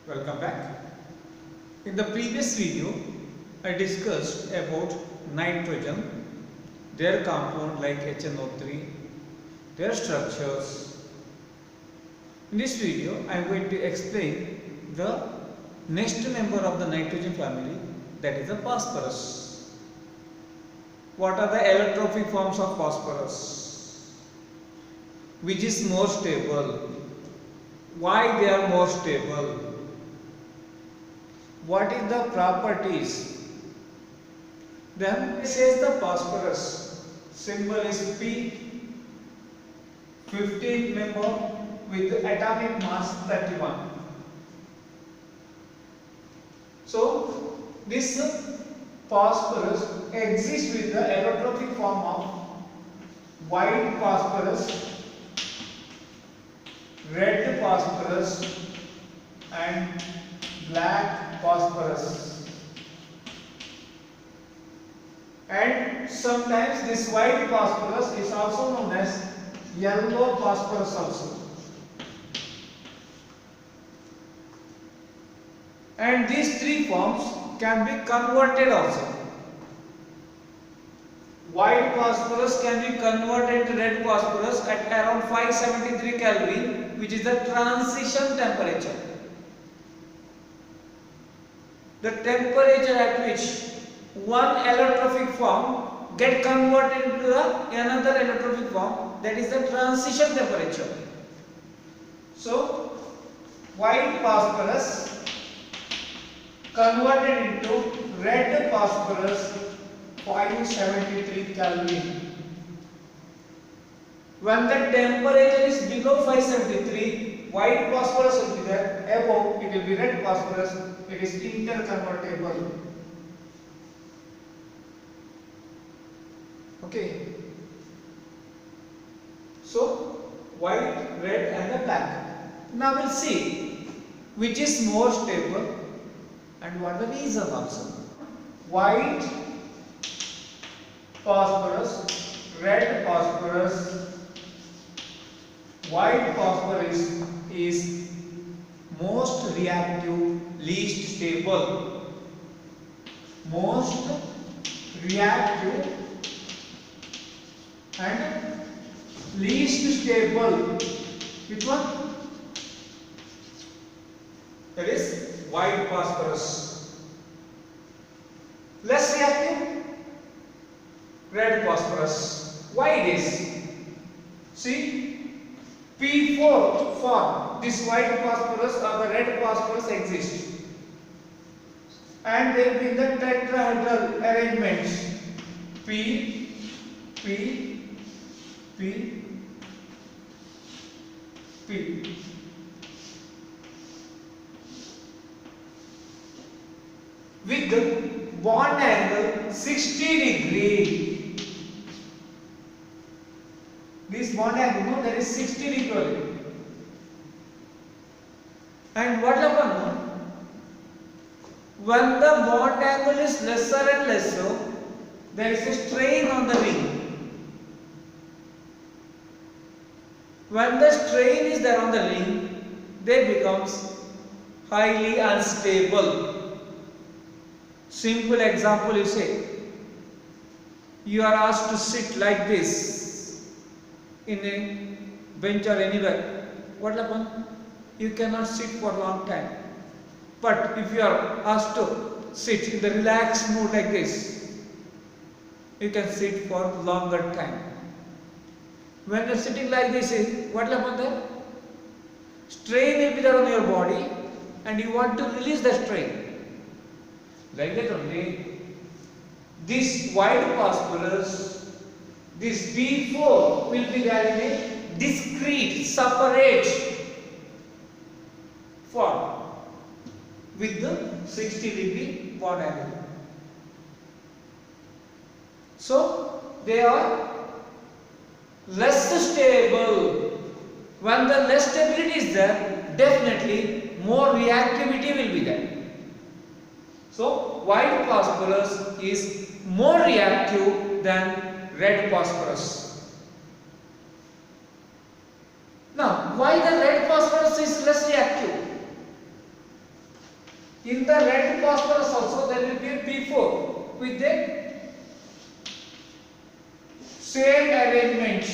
Welcome back. In the previous video, I discussed about nitrogen, their compound like HNO3, their structures. In this video, I am going to explain the next member of the nitrogen family, that is the phosphorus. What are the allotropic forms of phosphorus? Which is more stable? Why they are more stable? What is the properties? Then it says the phosphorus symbol is P, 15th member with atomic mass 31. So this phosphorus exists with the allotropic form of white phosphorus, red phosphorus and black phosphorus. And sometimes this white phosphorus is also known as yellow phosphorus also. And these three forms can be converted also. White phosphorus can be converted to red phosphorus at around 573 Kelvin, which is the transition temperature. The temperature at which one allotropic form get converted into another allotropic form, that is the transition temperature. So white phosphorus converted into red phosphorus 573 Kelvin. When the temperature is below 573, white phosphorus will be there, above it will be red phosphorus, it is interconvertible. Okay. So white, red and the black. Now we'll see which is more stable and what the reason also. White phosphorus, red phosphorus. White phosphorus is most reactive, least stable. Most reactive and least stable. Which one? That is white phosphorus. Less reactive, red phosphorus. Why it is? See, P4 form, this white phosphorus or the red phosphorus exists, and they will be in the tetrahedral arrangements P, P, P, P. With the bond angle 60 degree. This bond angle, that is 60 degree. And what happens when the bond angle is lesser and lesser, there is a strain on the ring. When the strain is there on the ring, they becomes highly unstable. Simple example, you say, you are asked to sit like this in a bench or anywhere. What will happen? You cannot sit for a long time. But if you are asked to sit in the relaxed mood like this, you can sit for longer time. When you are sitting like this, what will happen then? Strain will be there on your body and you want to release the strain. Like that only, this white phosphorus, this P4 will be there in a discrete, separate form with the 60 degree bond angle. So they are less stable. When the less stability is there, definitely more reactivity will be there. So white phosphorus is more reactive than red phosphorus. Now, why the red phosphorus is less reactive? In the red phosphorus also there will be a P4 with the same arrangement.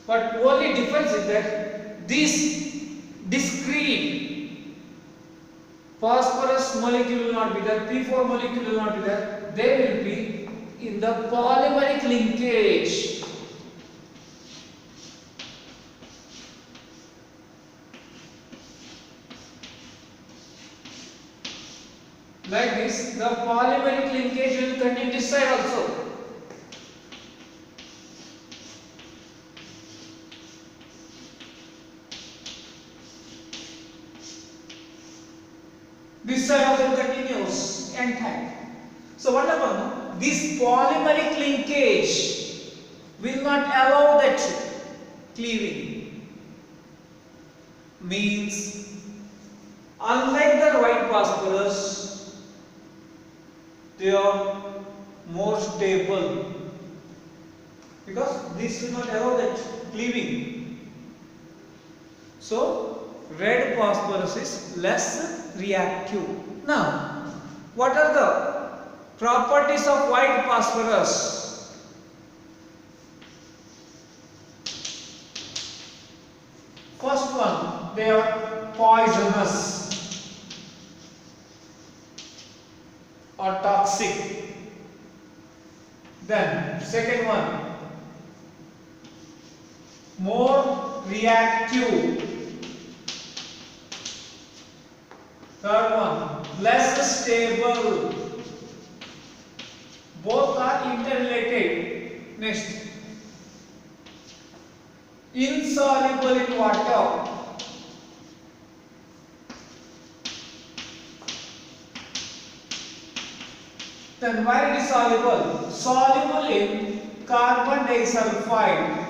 But only difference is that this discrete phosphorus molecule will not be there, P4 molecule will not be there, they will be in the polymeric linkage. Like this, the polymeric linkage will continue this side also. This side also continues N-type. So what happens? This polymeric linkage will not allow that cleaving. Means, unlike the white phosphorus, they are more stable because this will not allow that cleaving. So, red phosphorus is less reactive. Now, what are the properties of white phosphorus? First one, they are poisonous or toxic. Then, second one, more reactive. Third one, less stable. Both are interrelated. Next, insoluble in water. Then why it is soluble? Soluble in carbon disulfide.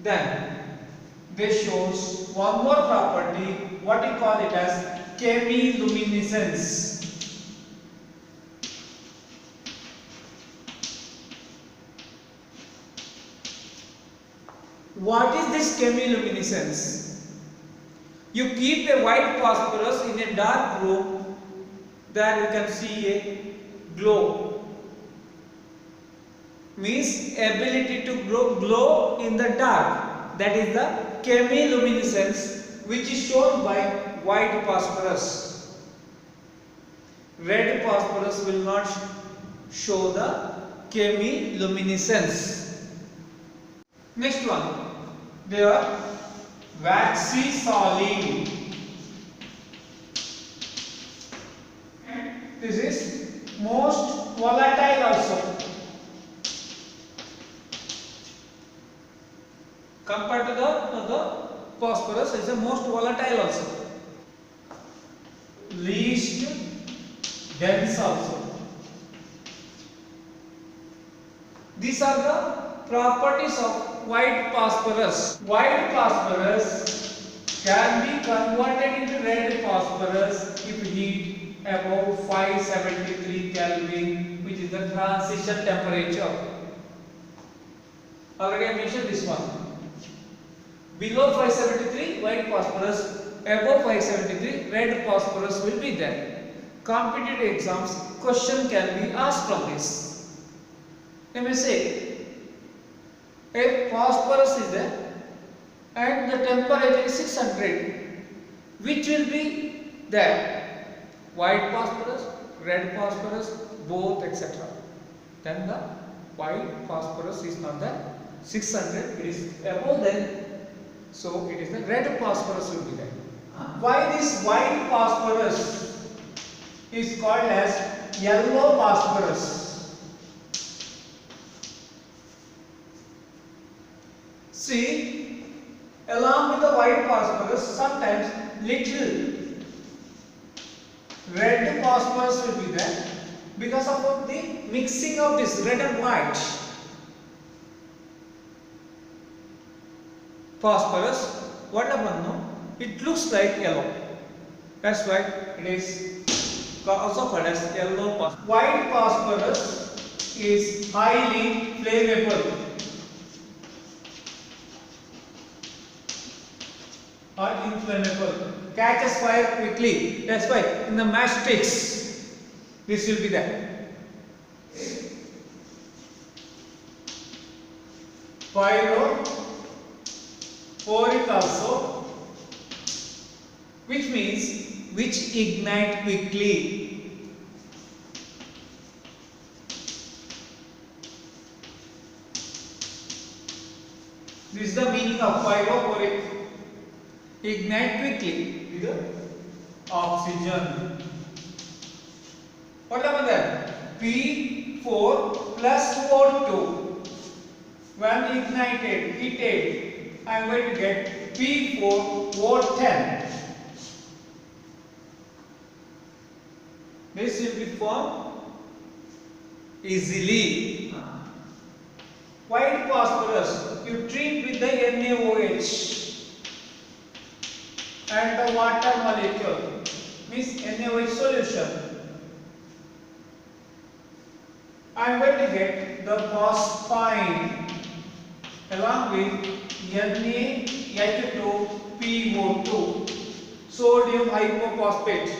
Then this shows one more property, what we call it as chemiluminescence. What is this chemiluminescence? You keep a white phosphorus in a dark room, there you can see a glow. Means ability to glow in the dark. That is the chemiluminescence which is shown by white phosphorus. Red phosphorus will not show the chemiluminescence. Next one, they are waxy solid. This is most volatile also. Compared to the phosphorus, is the most volatile also. Least dense also. These are the properties of white phosphorus. White phosphorus can be converted into red phosphorus if heat above 573 Kelvin, which is the transition temperature. Already I mentioned this one. Below 573 white phosphorus, above 573 red phosphorus will be there. Competitive exams question can be asked from this. Let me say, if phosphorus is there and the temperature is 600, which will be there? White phosphorus, red phosphorus, both, etc. Then the white phosphorus is not there. 600, it is above then. So it is the red phosphorus will be there. Why this white phosphorus is called as yellow phosphorus? See, along with the white phosphorus, sometimes little red phosphorus will be there because of the mixing of this red and white. Phosphorus, what happened? No, it looks like yellow. That's why it is also called as yellow phosphorus. White phosphorus is highly flammable or inflammable, catches fire quickly. That's why in the matchsticks this will be there. Pyrophoric also, which means which ignite quickly. This is the meaning of pyrophoric. Ignite quickly with oxygen. What happened there? P4 plus O2. When heated, I am going to get P4O10. This will be formed easily. White phosphorus you treat with the NaOH and the water molecule, means NaOH solution. I am going to get the phosphine along with NaH2PO2, sodium hypophosphate,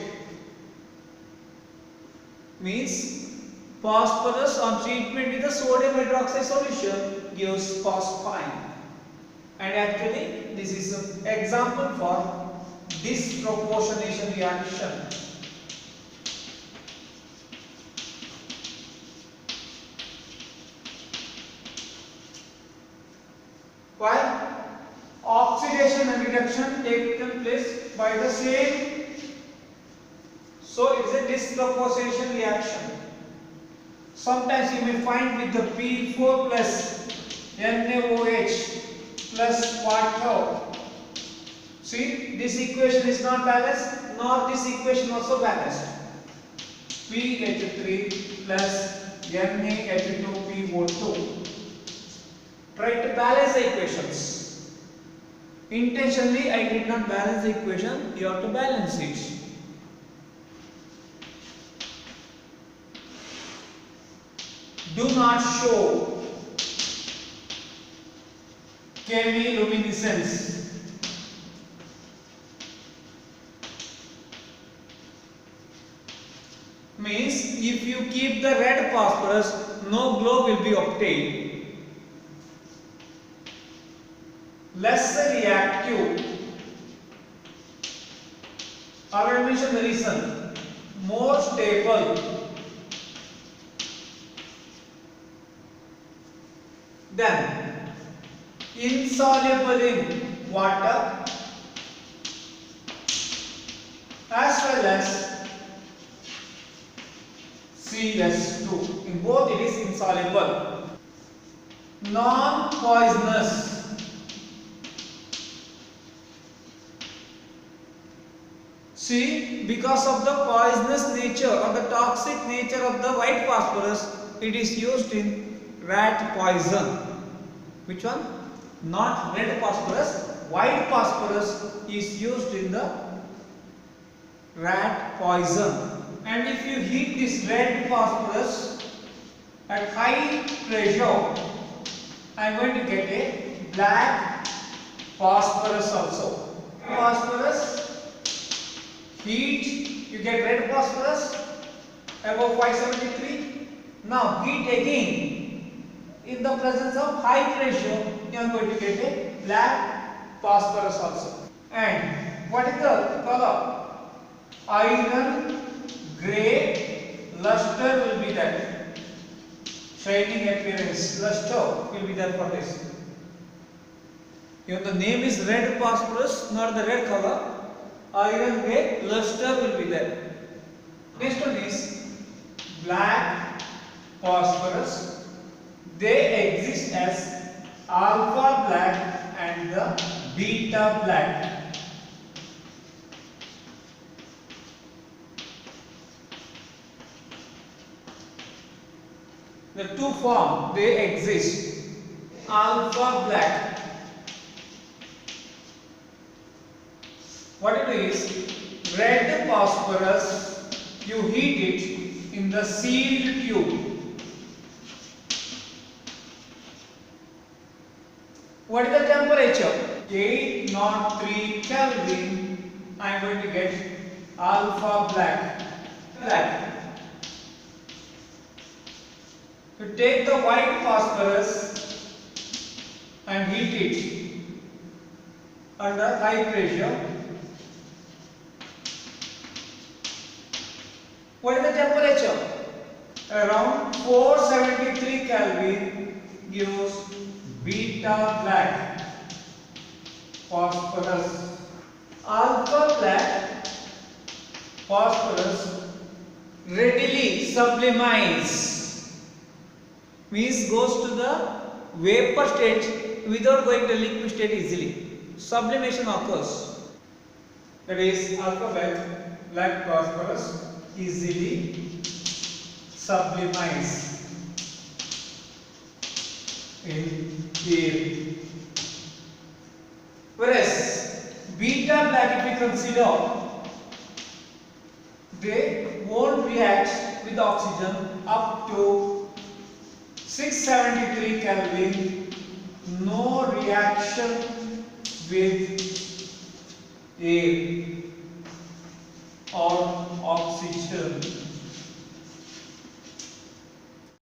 means phosphorus on treatment with the sodium hydroxide solution gives phosphine. And actually this is an example for disproportionation reaction. Why? Oxidation and reduction take place by the same, so it is a disproportionation reaction. Sometimes you may find with the P4 plus NaOH plus water. See, this equation is not balanced, nor this equation also balanced. PH3 plus NaH2PO2. Try to balance the equations. Intentionally I did not balance the equation, you have to balance it. Do not show chemiluminescence. Means if you keep the red phosphorus, no glow will be obtained. Less reactive. I will mention the reason. More stable. Then insoluble in water as well as CS2. In both it is insoluble. Non-poisonous. See, because of the poisonous nature or the toxic nature of the white phosphorus, it is used in rat poison. Which one? Not red phosphorus. White phosphorus is used in the rat poison. And if you heat this red phosphorus at high pressure, I am going to get a black phosphorus also. Phosphorus, heat, you get red phosphorus above 573. Now heat again. In the presence of high pressure, you are going to get a black phosphorus also. And what is the color? Iron grey luster will be there. Shining appearance, luster will be there for this. If the name is red phosphorus, not the red color, iron grey luster will be there. Next one is black phosphorus. They exist as alpha black and the beta black. The two forms they exist. Alpha black. What it is? Red phosphorus you heat it in the sealed tube. What is the temperature? 803 Kelvin. I am going to get alpha black. You take the white phosphorus and heat it under high pressure. What is the temperature? Around 473 Kelvin gives beta black phosphorus. Alpha black phosphorus readily sublimates, means goes to the vapor state without going to liquid state easily. Sublimation occurs. That is, alpha black phosphorus easily sublimates in air. Whereas beta black, if we consider, they won't react with oxygen up to 673 Kelvin. No reaction with air or oxygen.